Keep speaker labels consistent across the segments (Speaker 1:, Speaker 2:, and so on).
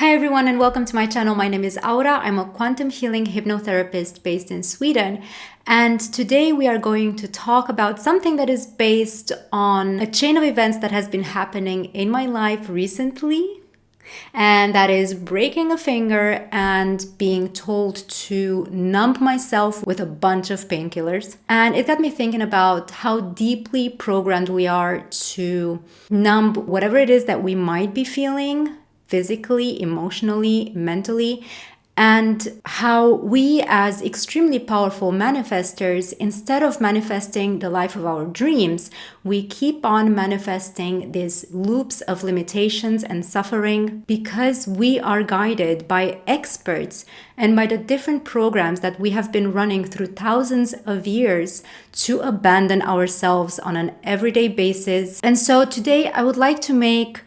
Speaker 1: Hi everyone and welcome to my channel. My name is Aura. I'm a quantum healing hypnotherapist based in Sweden. And today we are going to talk about something that is based on a chain of events that has been happening in my life recently. And that is breaking a finger and being told to numb myself with a bunch of painkillers. And it got me thinking about how deeply programmed we are to numb whatever it is that we might be feeling physically, emotionally, mentally, and how we as extremely powerful manifestors, instead of manifesting the life of our dreams, we keep on manifesting these loops of limitations and suffering because we are guided by experts and by the different programs that we have been running through thousands of years to abandon ourselves on an everyday basis. And so today I would like to make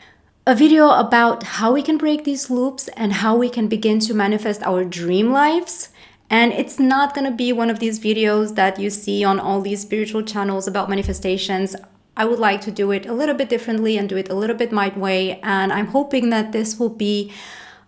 Speaker 1: a video about how we can break these loops and how we can begin to manifest our dream lives. And it's not going to be one of these videos that you see on all these spiritual channels about manifestations. I would like to do it a little bit differently and do it a little bit my way. And I'm hoping that this will be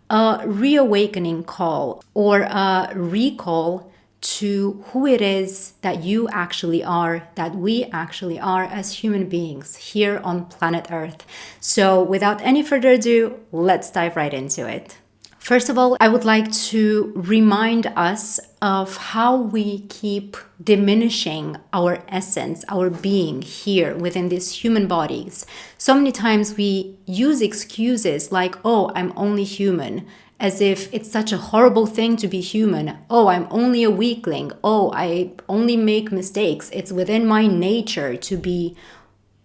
Speaker 1: a reawakening call or a recall to who it is that you actually are, that we actually are as human beings here on planet Earth. So without any further ado, let's dive right into it. First of all, I would like to remind us of how we keep diminishing our essence, our being here within these human bodies. So many times we use excuses like, oh, I'm only human, as if it's such a horrible thing to be human. Oh, I'm only a weakling. Oh, I only make mistakes. It's within my nature to be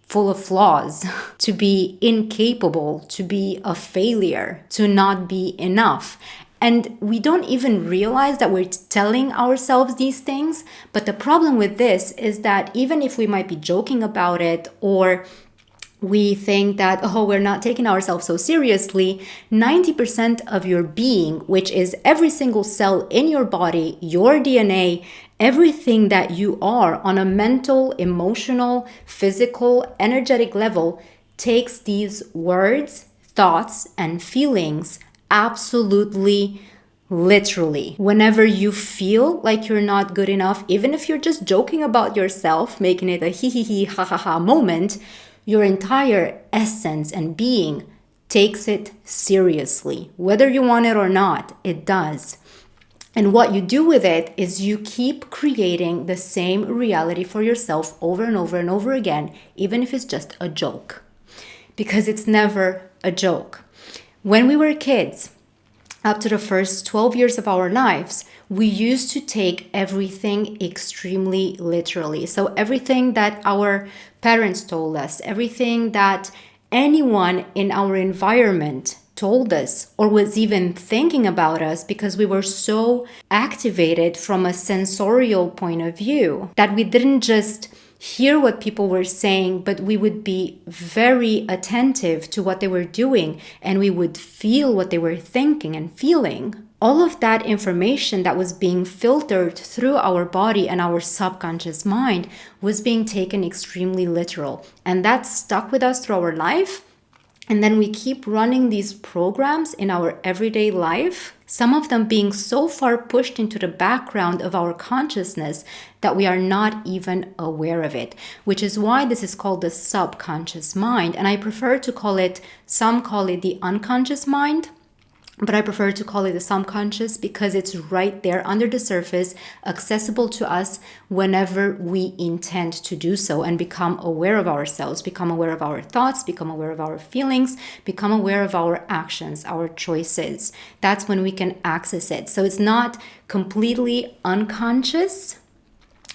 Speaker 1: full of flaws, to be incapable, to be a failure, to not be enough. And we don't even realize that we're telling ourselves these things. But the problem with this is that even if we might be joking about it, or we think that, oh, we're not taking ourselves so seriously, 90% of your being, which is every single cell in your body, your DNA, everything that you are on a mental, emotional, physical, energetic level, takes these words, thoughts, and feelings absolutely literally. Whenever you feel like you're not good enough, even if you're just joking about yourself, making it a hee hee hee ha ha ha moment, your entire essence and being takes it seriously. Whether you want it or not, it does. And what you do with it is you keep creating the same reality for yourself over and over and over again, even if it's just a joke. Because it's never a joke. When we were kids, up to the first 12 years of our lives, we used to take everything extremely literally. So everything that our parents told us, everything that anyone in our environment told us or was even thinking about us, because we were so activated from a sensorial point of view that we didn't just hear what people were saying, but we would be very attentive to what they were doing and we would feel what they were thinking and feeling. All of that information that was being filtered through our body and our subconscious mind was being taken extremely literal. And that stuck with us through our life. And then we keep running these programs in our everyday life, some of them being so far pushed into the background of our consciousness that we are not even aware of it, which is why this is called the subconscious mind. And I prefer to call it, some call it the unconscious mind, but I prefer to call it the subconscious because it's right there under the surface, accessible to us whenever we intend to do so and become aware of ourselves, become aware of our thoughts, become aware of our feelings, become aware of our actions, our choices. That's when we can access it. So it's not completely unconscious.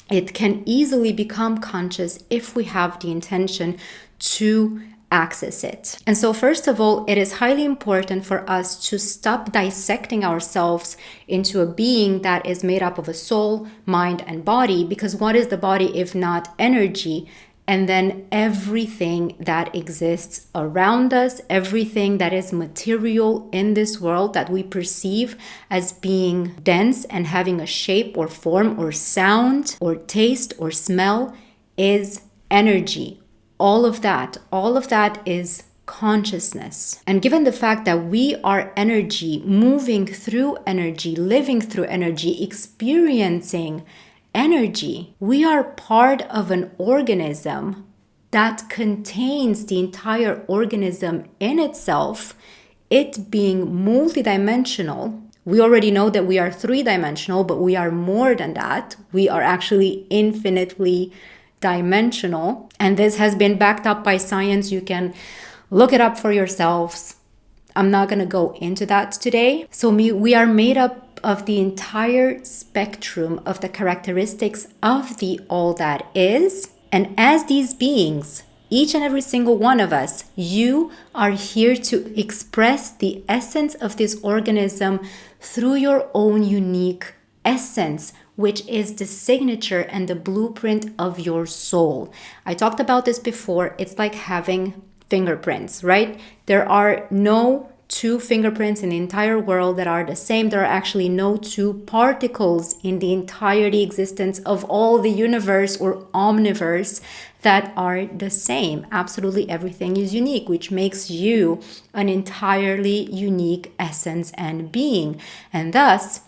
Speaker 1: It can easily become conscious if we have the intention to access it. And so first of all, it is highly important for us to stop dissecting ourselves into a being that is made up of a soul, mind, and body, because what is the body if not energy? And then everything that exists around us, everything that is material in this world that we perceive as being dense and having a shape or form or sound or taste or smell is energy. All of that is consciousness. And given the fact that we are energy, moving through energy, living through energy, experiencing energy, we are part of an organism that contains the entire organism in itself, it being multidimensional. We already know that we are three-dimensional, but we are more than that. We are actually infinitely dimensional. And this has been backed up by science. You can look it up for yourselves. I'm not going to go into that today. So we are made up of the entire spectrum of the characteristics of the all that is. And as these beings, each and every single one of us, you are here to express the essence of this organism through your own unique essence, which is the signature and the blueprint of your soul. I talked about this before. It's like having fingerprints, right? There are no two fingerprints in the entire world that are the same. There are actually no two particles in the entirety existence of all the universe or omniverse that are the same. Absolutely everything is unique, which makes you an entirely unique essence and being. And thus,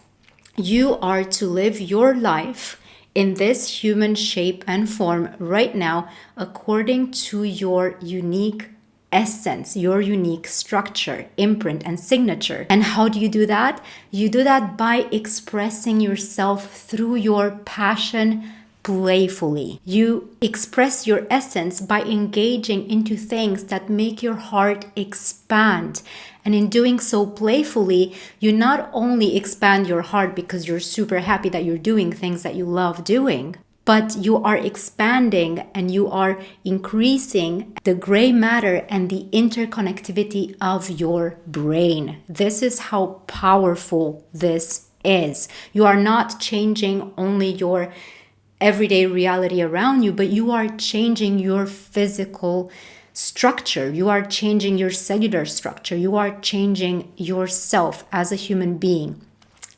Speaker 1: you are to live your life in this human shape and form right now according to your unique essence, your unique structure, imprint, and signature. And how do you do that? You do that by expressing yourself through your passion playfully. You express your essence by engaging into things that make your heart expand. And in doing so playfully, you not only expand your heart because you're super happy that you're doing things that you love doing, but you are expanding and you are increasing the gray matter and the interconnectivity of your brain. This is how powerful this is. You are not changing only your everyday reality around you, but you are changing your physical structure. You are changing your cellular structure. You are changing yourself as a human being.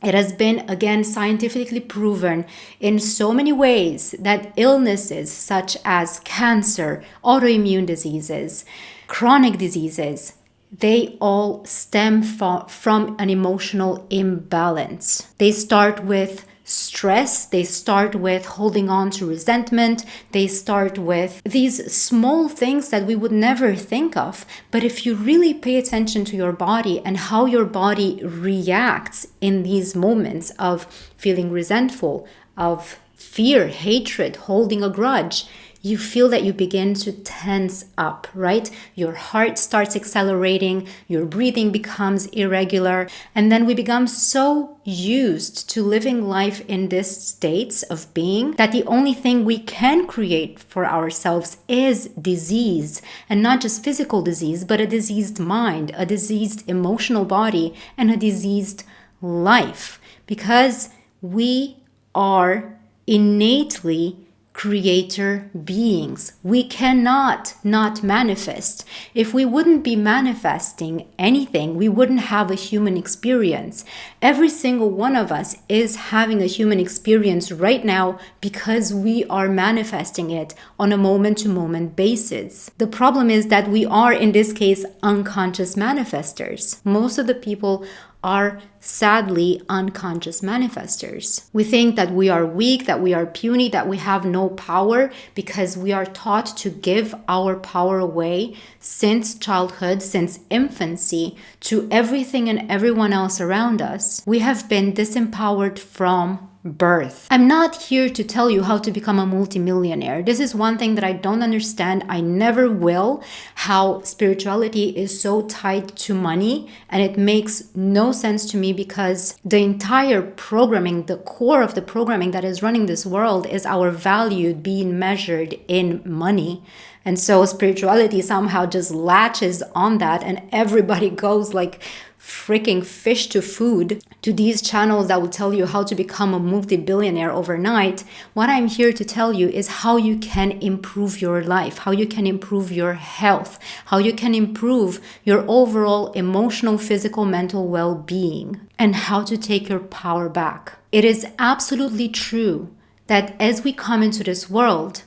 Speaker 1: It has been, again, scientifically proven in so many ways that illnesses such as cancer, autoimmune diseases, chronic diseases, they all stem from an emotional imbalance. They start with stress, they start with holding on to resentment, they start with these small things that we would never think of. But if you really pay attention to your body and how your body reacts in these moments of feeling resentful, of fear, hatred, holding a grudge, you feel that you begin to tense up, right? Your heart starts accelerating, your breathing becomes irregular, and then we become so used to living life in this state of being that the only thing we can create for ourselves is disease, and not just physical disease, but a diseased mind, a diseased emotional body, and a diseased life, because we are innately creator beings. We cannot not manifest. If we wouldn't be manifesting anything, we wouldn't have a human experience. Every single one of us is having a human experience right now because we are manifesting it on a moment-to-moment basis. The problem is that we are, in this case, unconscious manifestors. Most of the people are sadly unconscious manifestors. We think that we are weak, that we are puny, that we have no power because we are taught to give our power away since childhood, since infancy, to everything and everyone else around us. We have been disempowered from birth. I'm not here to tell you how to become a multimillionaire. This is one thing that I don't understand. I never will, how spirituality is so tied to money, and it makes no sense to me because the entire programming, the core of the programming that is running this world is our value being measured in money. And so spirituality somehow just latches on that, and everybody goes like freaking fish to food to these channels that will tell you how to become a multi-billionaire overnight. What I'm here to tell you is how you can improve your life, how you can improve your health, how you can improve your overall emotional, physical, mental well-being, and how to take your power back. It is absolutely true that as we come into this world,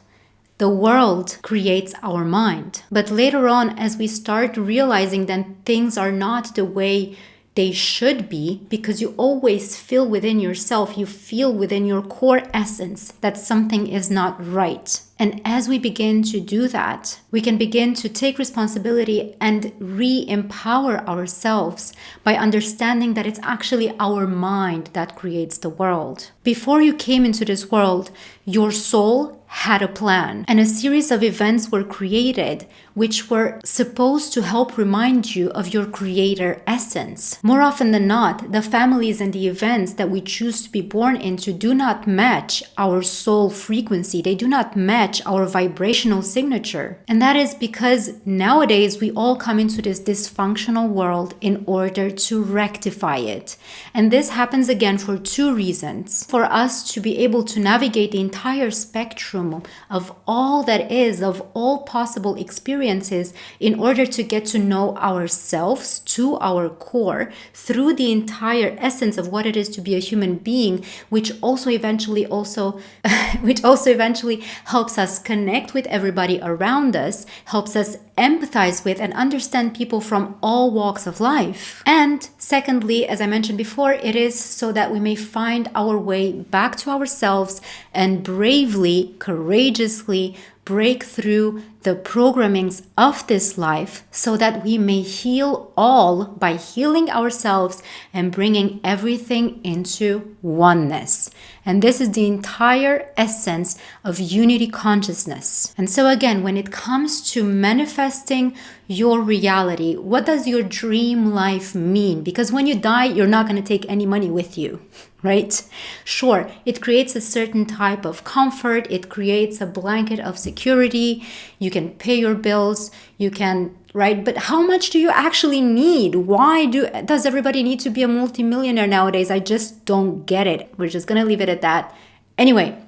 Speaker 1: The world creates our mind. But later on, as we start realizing that things are not the way they should be, because you always feel within yourself, you feel within your core essence that something is not right. And as we begin to do that, we can begin to take responsibility and re-empower ourselves by understanding that it's actually our mind that creates the world. Before you came into this world, your soul had a plan, and a series of events were created which were supposed to help remind you of your creator essence. More often than not, the families and the events that we choose to be born into do not match our soul frequency. They do not match our vibrational signature. And that is because nowadays we all come into this dysfunctional world in order to rectify it. And this happens again for two reasons. For us to be able to navigate the entire spectrum of all that is, of all possible experiences, in order to get to know ourselves to our core through the entire essence of what it is to be a human being, which also eventually helps us connect with everybody around us, helps us empathize with and understand people from all walks of life. And secondly, as I mentioned before, it is so that we may find our way back to ourselves and bravely, courageously break through the programmings of this life so that we may heal all by healing ourselves and bringing everything into oneness. And this is the entire essence of unity consciousness. And so again, when it comes to manifesting your reality, what does your dream life mean? Because when you die, you're not going to take any money with you, right? Sure, it creates a certain type of comfort. It creates a blanket of security. You can pay your bills. You can, right? But how much do you actually need? Why does everybody need to be a multimillionaire nowadays? I just don't get it. We're just going to leave it at that. Anyway,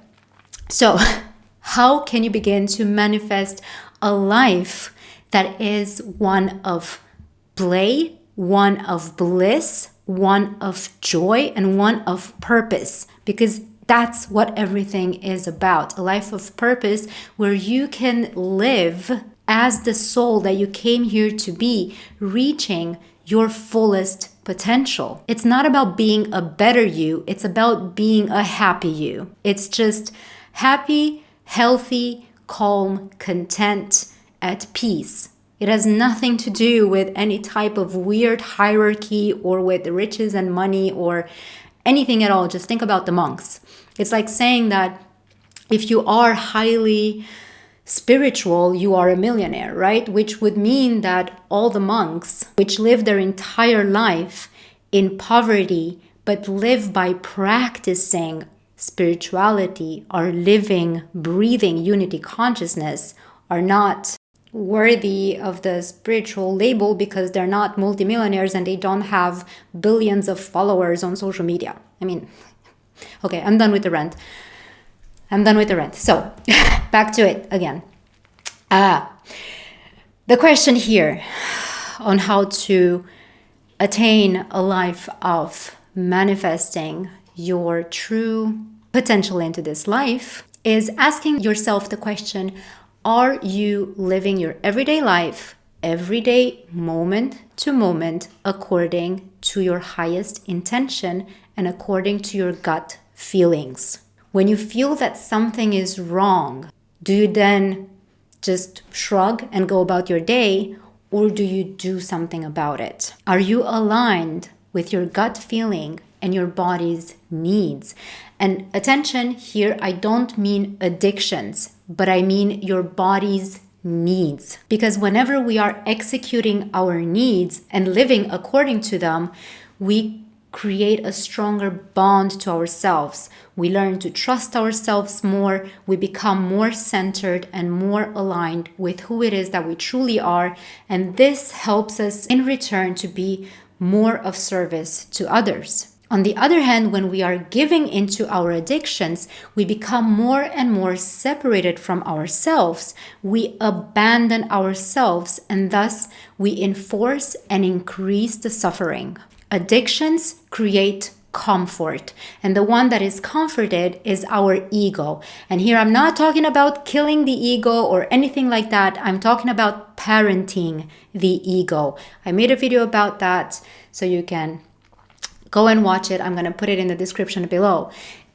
Speaker 1: so how can you begin to manifest a life that is one of play, one of bliss, one of joy, and one of purpose? Because that's what everything is about. A life of purpose where you can live as the soul that you came here to be, reaching your fullest potential. It's not about being a better you. It's about being a happy you. It's just happy, healthy, calm, content, at peace. It has nothing to do with any type of weird hierarchy or with riches and money or anything at all. Just think about the monks. It's like saying that if you are highly spiritual, you are a millionaire, right? Which would mean that all the monks, which live their entire life in poverty, but live by practicing spirituality, are living, breathing unity consciousness, are not worthy of the spiritual label because they're not multimillionaires and they don't have billions of followers on social media. I mean, okay, I'm done with the rant. So back to it again. The question here on how to attain a life of manifesting your true potential into this life is asking yourself the question, are you living your everyday life, everyday moment to moment, according to your highest intention and according to your gut feelings? When you feel that something is wrong, do you then just shrug and go about your day, or do you do something about it? Are you aligned with your gut feeling and your body's needs? And attention here, I don't mean addictions, but I mean your body's needs. Because whenever we are executing our needs and living according to them, we create a stronger bond to ourselves. We learn to trust ourselves more. We become more centered and more aligned with who it is that we truly are. And this helps us in return to be more of service to others. On the other hand, when we are giving into our addictions, we become more and more separated from ourselves. We abandon ourselves, and thus we enforce and increase the suffering. Addictions create comfort. And the one that is comforted is our ego. And here I'm not talking about killing the ego or anything like that. I'm talking about parenting the ego. I made a video about that, so you can go and watch it. I'm going to put it in the description below.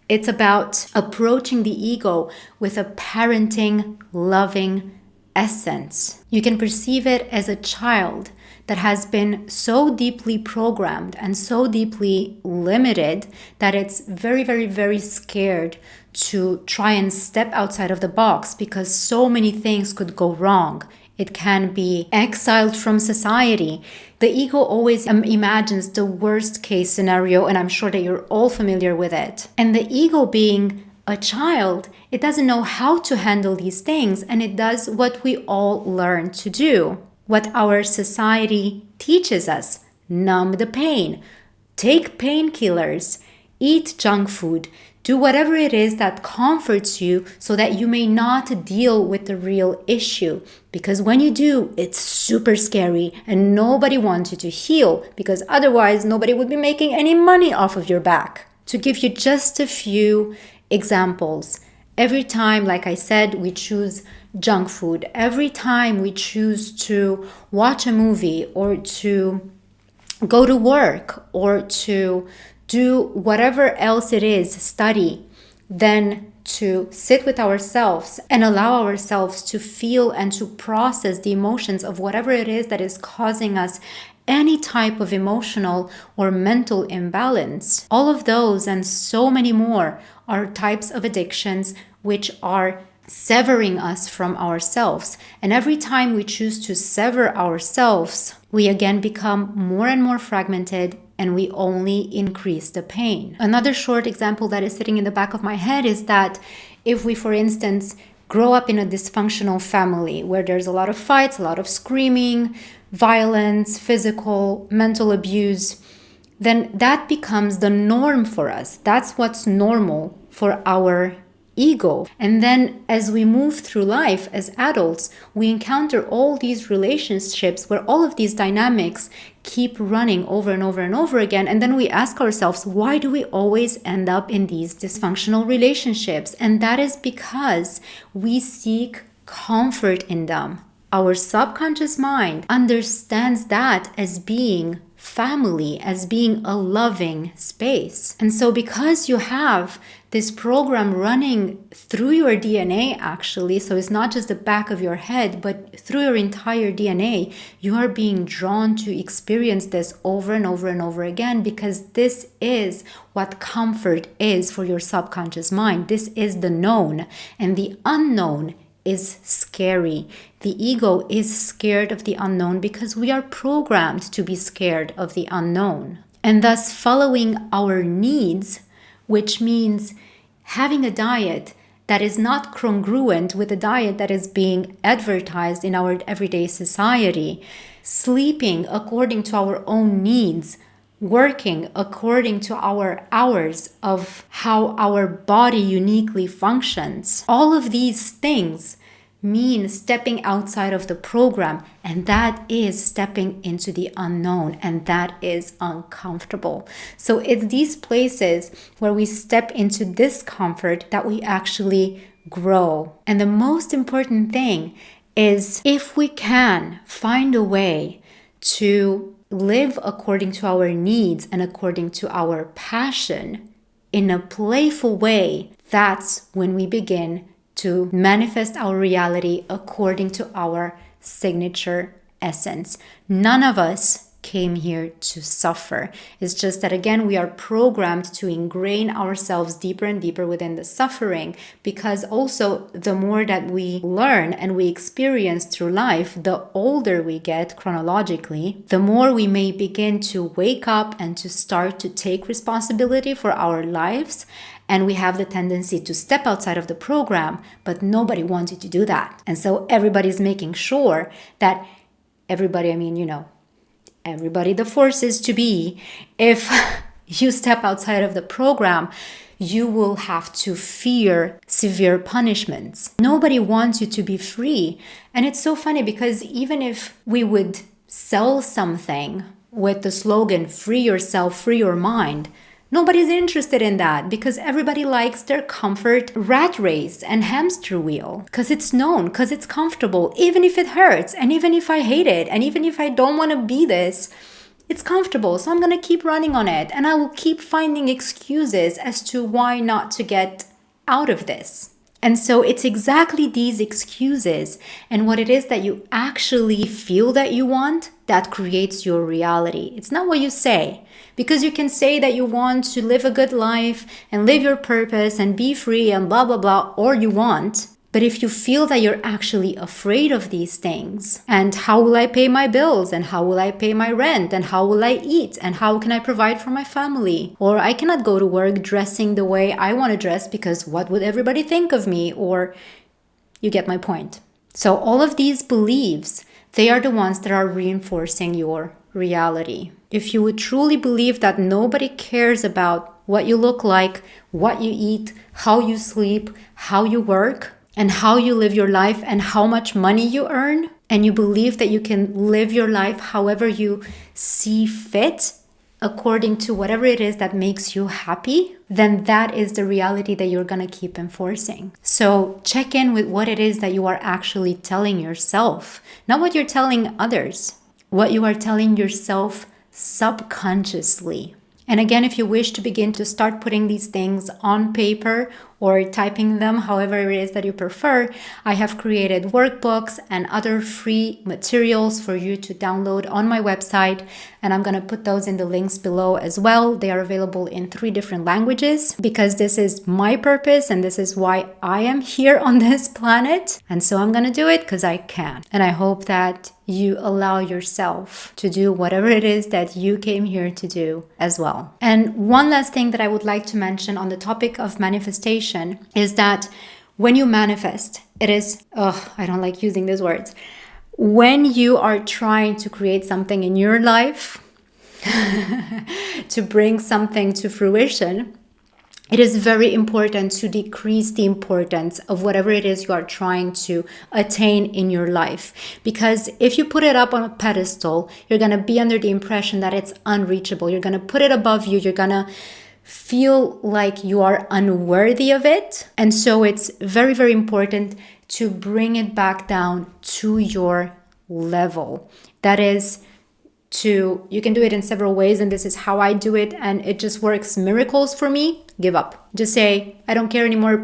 Speaker 1: It's about approaching the ego with a parenting, loving essence. You can perceive it as a child that has been so deeply programmed and so deeply limited that it's very, very, very scared to try and step outside of the box because so many things could go wrong. It can be exiled from society. The ego always imagines the worst case scenario, and I'm sure that you're all familiar with it. And the ego, being a child, it doesn't know how to handle these things, and it does what we all learn to do, what our society teaches us: numb the pain, take painkillers, eat junk food, do whatever it is that comforts you so that you may not deal with the real issue. Because when you do, it's super scary and nobody wants you to heal, because otherwise nobody would be making any money off of your back. To give you just a few examples, every time, like I said, we choose junk food, every time we choose to watch a movie or to go to work or to do whatever else it is, study, then to sit with ourselves and allow ourselves to feel and to process the emotions of whatever it is that is causing us any type of emotional or mental imbalance. All of those and so many more are types of addictions which are severing us from ourselves. And every time we choose to sever ourselves, we again become more and more fragmented, and we only increase the pain. Another short example that is sitting in the back of my head is that if we, for instance, grow up in a dysfunctional family where there's a lot of fights, a lot of screaming, violence, physical, mental abuse, then that becomes the norm for us. That's what's normal for our ego. And then as we move through life as adults, we encounter all these relationships where all of these dynamics keep running over and over and over again. And then we ask ourselves, why do we always end up in these dysfunctional relationships? And that is because we seek comfort in them. Our subconscious mind understands that as being family, as being a loving space. And so because you have this program running through your DNA, actually, so it's not just the back of your head, but through your entire DNA, you are being drawn to experience this over and over and over again, because this is what comfort is for your subconscious mind. This is the known, and the unknown is scary. The ego is scared of the unknown because we are programmed to be scared of the unknown. And thus following our needs, which means having a diet that is not congruent with the diet that is being advertised in our everyday society, sleeping according to our own needs, working according to our hours of how our body uniquely functions. All of these things mean stepping outside of the program, and that is stepping into the unknown, and that is uncomfortable. So it's these places where we step into discomfort that we actually grow. And the most important thing is, if we can find a way to live according to our needs and according to our passion in a playful way, that's when we begin to manifest our reality according to our signature essence. None of us came here to suffer. It's just that, again, we are programmed to ingrain ourselves deeper and deeper within the suffering, because also the more that we learn and we experience through life, the older we get chronologically, the more we may begin to wake up and to start to take responsibility for our lives. And we have the tendency to step outside of the program, but nobody wants you to do that. And so everybody's making sure that everybody the force is to be, if you step outside of the program, you will have to fear severe punishments. Nobody wants you to be free. And it's so funny, because even if we would sell something with the slogan, free yourself, free your mind, Nobody's interested in that because everybody likes their comfort rat race and hamster wheel because it's known, because it's comfortable, even if it hurts and even if I hate it and even if I don't want to be this, it's comfortable. So I'm going to keep running on it and I will keep finding excuses as to why not to get out of this. And so it's exactly these excuses and what it is that you actually feel that you want that creates your reality. It's not what you say. Because you can say that you want to live a good life and live your purpose and be free and blah, blah, blah, or you want. But if you feel that you're actually afraid of these things, and how will I pay my bills, and how will I pay my rent, and how will I eat, and how can I provide for my family? Or I cannot go to work dressing the way I want to dress because what would everybody think of me? Or you get my point. So all of these beliefs, they are the ones that are reinforcing your reality. If you would truly believe that nobody cares about what you look like, what you eat, how you sleep, how you work, and how you live your life and how much money you earn, and you believe that you can live your life however you see fit, according to whatever it is that makes you happy, then that is the reality that you're going to keep enforcing. So check in with what it is that you are actually telling yourself, not what you're telling others, what you are telling yourself subconsciously. And again, if you wish to begin to start putting these things on paper or typing them, however it is that you prefer, I have created workbooks and other free materials for you to download on my website. And I'm going to put those in the links below as well. They are available in 3 different languages because this is my purpose and this is why I am here on this planet. And so I'm going to do it because I can. And I hope that you allow yourself to do whatever it is that you came here to do as well. And one last thing that I would like to mention on the topic of manifestation is that when you manifest, it is, I don't like using these words. When you are trying to create something in your life, to bring something to fruition, it is very important to decrease the importance of whatever it is you are trying to attain in your life. Because if you put it up on a pedestal, you're going to be under the impression that it's unreachable. You're going to put it above you. You're going to feel like you are unworthy of it. And so it's very, very important to bring it back down to your level. That is, you can do it in several ways, and this is how I do it, and it just works miracles for me. Give up. Just say, I don't care anymore.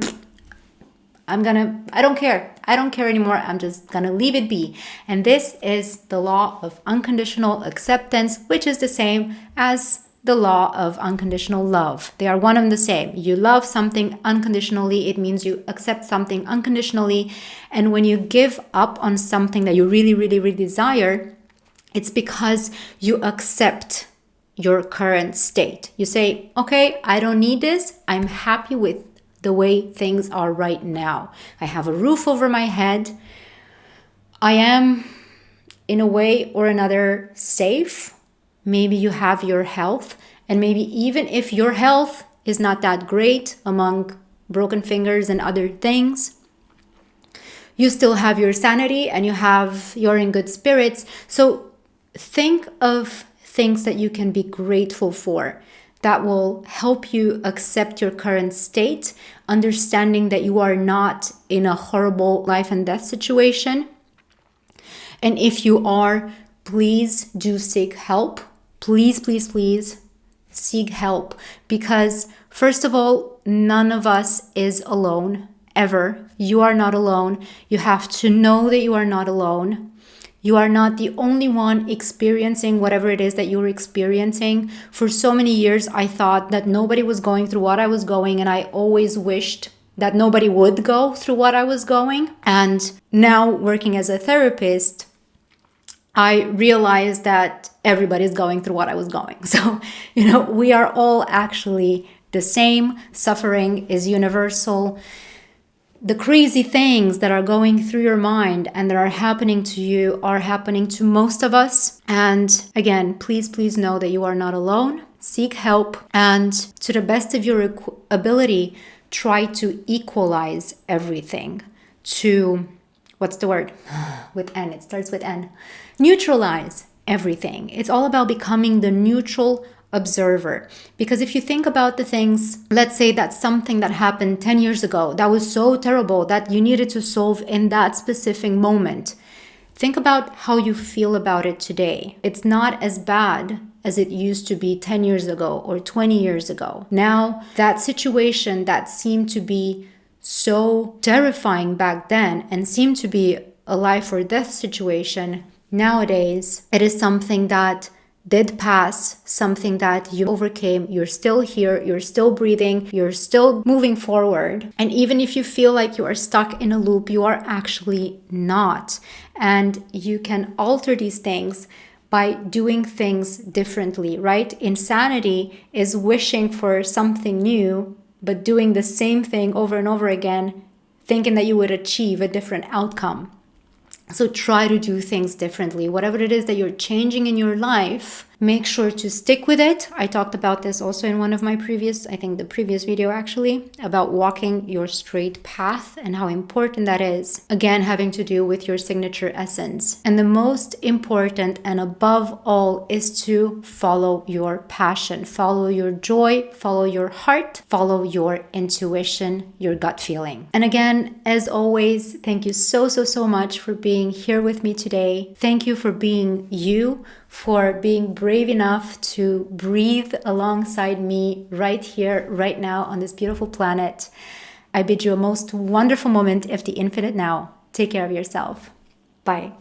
Speaker 1: I don't care anymore. I'm just gonna leave it be. And this is the law of unconditional acceptance, which is the same as the law of unconditional love. They are one and the same. You love something unconditionally. It means you accept something unconditionally. And when you give up on something that you really, really, really desire, it's because you accept your current state. You say, okay, I don't need this. I'm happy with the way things are right now. I have a roof over my head. I am, in a way or another, safe. Maybe you have your health. And maybe even if your health is not that great, among broken fingers and other things, you still have your sanity and you're in good spirits. So think of things that you can be grateful for that will help you accept your current state, understanding that you are not in a horrible life and death situation. And if you are, please do seek help. Please, please, please seek help. Because first of all, none of us is alone, ever. You are not alone. You have to know that you are not alone. You are not the only one experiencing whatever it is that you're experiencing. For so many years, I thought that nobody was going through what I was going, and I always wished that nobody would go through what I was going. And now, working as a therapist, I realized that everybody's going through what I was going. So, we are all actually the same. Suffering is universal. The crazy things that are going through your mind and that are happening to you are happening to most of us. And again, please, please know that you are not alone. Seek help, and to the best of your ability, try to equalize everything. What's the word? With N, it starts with N. Neutralize everything. It's all about becoming the neutral observer. Because if you think about the things, let's say that's something that happened 10 years ago, that was so terrible that you needed to solve in that specific moment. Think about how you feel about it today. It's not as bad as it used to be 10 years ago or 20 years ago. Now, that situation that seemed to be so terrifying back then and seemed to be a life or death situation, nowadays, it is something that did pass, something that you overcame. You're still here, you're still breathing, you're still moving forward. And even if you feel like you are stuck in a loop, you are actually not. And you can alter these things by doing things differently, right? Insanity is wishing for something new, but doing the same thing over and over again, thinking that you would achieve a different outcome. So try to do things differently. Whatever it is that you're changing in your life, make sure to stick with it. I talked about this also in one of my previous video actually, about walking your straight path and how important that is. Again, having to do with your signature essence. And the most important and above all is to follow your passion, follow your joy, follow your heart, follow your intuition, your gut feeling. And again, as always, thank you so much for being here with me today. Thank you for being you, for being brave enough to breathe alongside me right here, right now on this beautiful planet. I bid you a most wonderful moment of the infinite now. Take care of yourself. Bye.